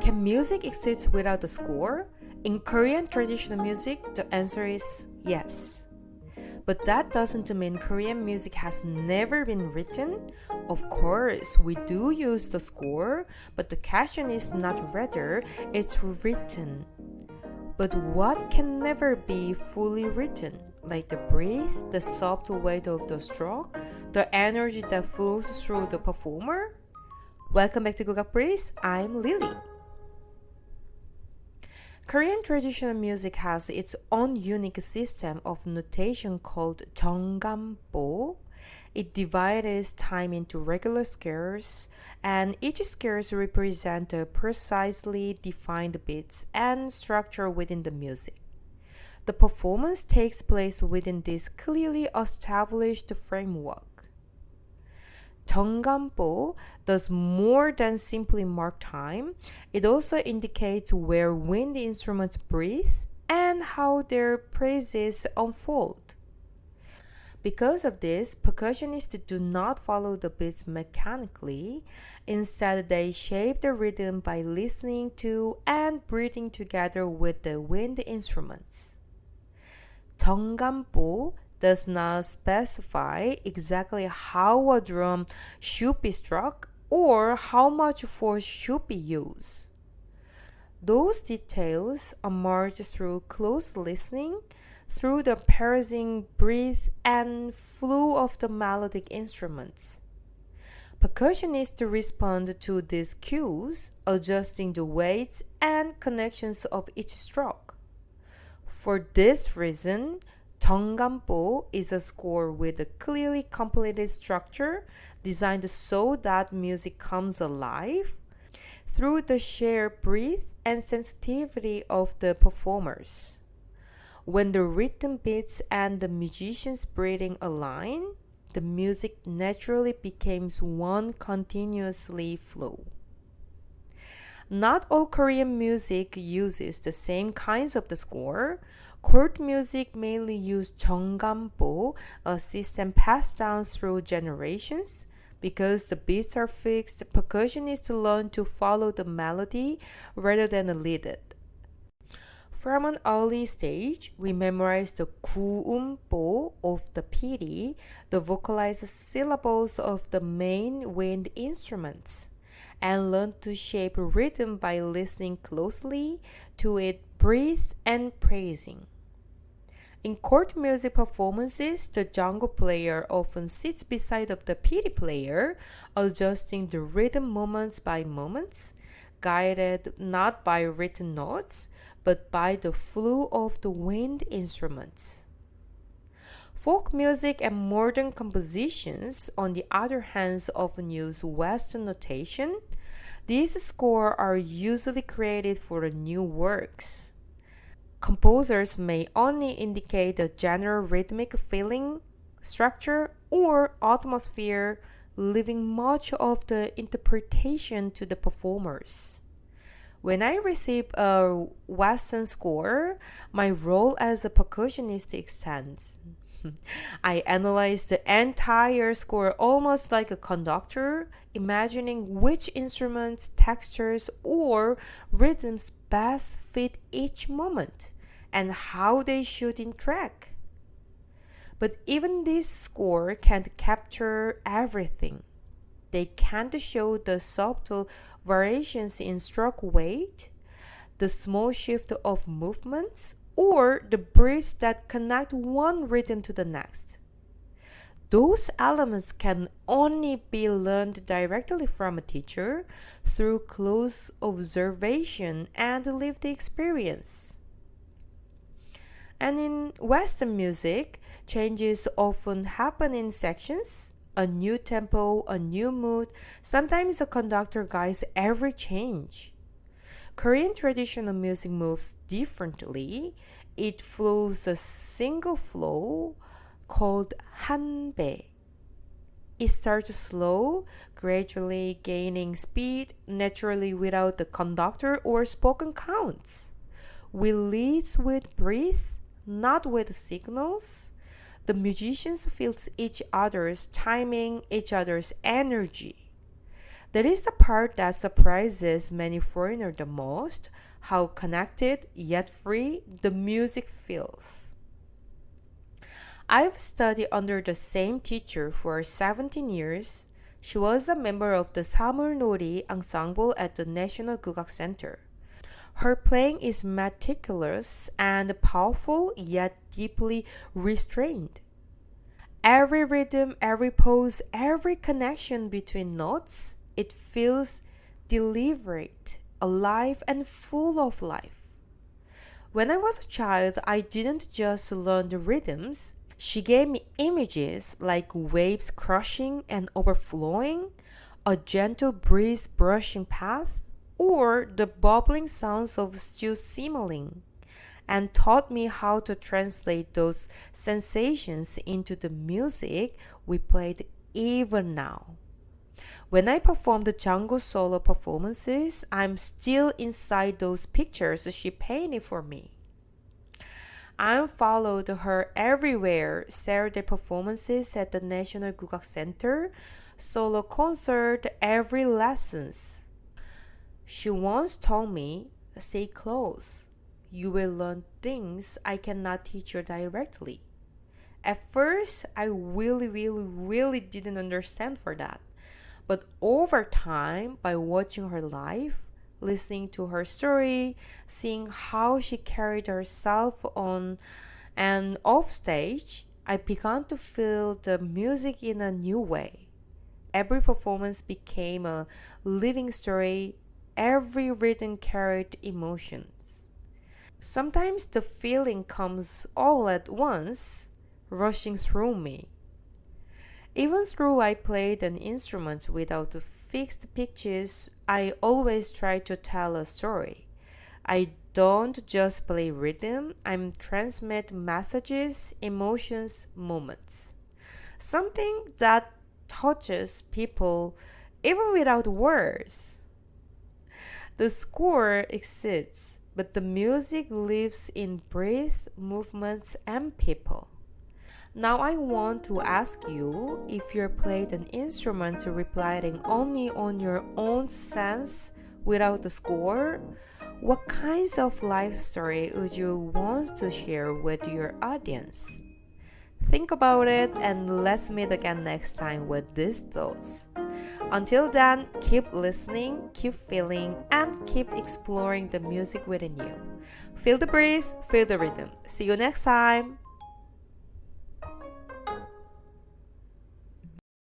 Can music exist without a score? In Korean traditional music, the answer is yes. But that doesn't mean Korean music has never been written. Of course, we do use the score, but the question is not whether it's written. But what can never be fully written? Like the breath, the soft weight of the stroke, the energy that flows through the performer? Welcome back to Gugak Breeze. I'm Lily. Korean traditional music has its own unique system of notation called Jeongganbo. It divides time into regular scales, and each scales represent a precisely defined beats and structure within the music. The performance takes place within this clearly established framework. Jeongganbo does more than simply mark time. It also indicates where wind instruments breathe and how their phrases unfold. Because of this, percussionists do not follow the beats mechanically. Instead, they shape the rhythm by listening to and breathing together with the wind instruments. Jeongganbo does not specify exactly how a drum should be struck or how much force should be used. Those details emerge through close listening, through the parsing breath and flow of the melodic instruments. Percussionists respond to these cues, adjusting the weights and connections of each stroke. For this reason, Jeongganbo is a score with a clearly completed structure designed so that music comes alive through the shared breath and sensitivity of the performers. When the rhythm beats and the musician's breathing align, the music naturally becomes one continuously flow. Not all Korean music uses the same kinds of the score. Court music mainly uses Jeongganbo, a system passed down through generations. Because the beats are fixed, percussionists learn to follow the melody rather than lead it. From an early stage, we memorize the 구음보 of the piri, the vocalized syllables of the main wind instruments, and learn to shape rhythm by listening closely to it, breathe, and praising. In court music performances, the jango player often sits beside of the piri player, adjusting the rhythm moments by moments, guided not by written notes, but by the flow of the wind instruments. Folk music and modern compositions, on the other hand, often use Western notation. These scores are usually created for new works. Composers may only indicate the general rhythmic feeling, structure, or atmosphere, leaving much of the interpretation to the performers. When I receive a Western score, my role as a percussionist extends. I analyze the entire score almost like a conductor, imagining which instruments, textures, or rhythms best fit each moment and how they should interact. But even this score can't capture everything. They can't show the subtle variations in stroke weight, the small shift of movements, or the breaths that connect one rhythm to the next. Those elements can only be learned directly from a teacher through close observation and lived experience. And in Western music, changes often happen in sections. A new tempo, a new mood. Sometimes a conductor guides every change. Korean traditional music moves differently. It flows a single flow called Hanbae. It starts slow, gradually gaining speed, naturally without the conductor or spoken counts. We lead with breath, not with signals. The musicians feel each other's timing, each other's energy. That is the part that surprises many foreigners the most, how connected yet free the music feels. I've studied under the same teacher for 17 years. She was a member of the Samulnori ensemble at the National Gugak Center. Her playing is meticulous and powerful yet deeply restrained. Every rhythm, every pose, every connection between notes, it feels deliberate, alive, and full of life. When I was a child, I didn't just learn the rhythms. She gave me images like waves crushing and overflowing, a gentle breeze brushing past, or the bubbling sounds of stew simmering, and taught me how to translate those sensations into the music we played even now. When I perform the Jeongganbo solo performances, I'm still inside those pictures she painted for me. I followed her everywhere, Saturday performances at the National Gugak Center, solo concert, every lessons. She once told me, stay close. You will learn things I cannot teach you directly. At first, I really didn't understand for that. But over time, by watching her live, listening to her story, seeing how she carried herself on and off stage, I began to feel the music in a new way. Every performance became a living story. Every rhythm carried emotions. Sometimes the feeling comes all at once, rushing through me. Even though I played an instrument without fixed pitches, I always try to tell a story. I don't just play rhythm, I transmit messages, emotions, moments. Something that touches people even without words. The score exists, but the music lives in breath, movements, and people. Now I want to ask you, if you played an instrument relying only on your own sense without the score, what kinds of life story would you want to share with your audience? Think about it, and let's meet again next time with these thoughts. Until then, keep listening, keep feeling, and keep exploring the music within you. Feel the breeze, feel the rhythm. See you next time.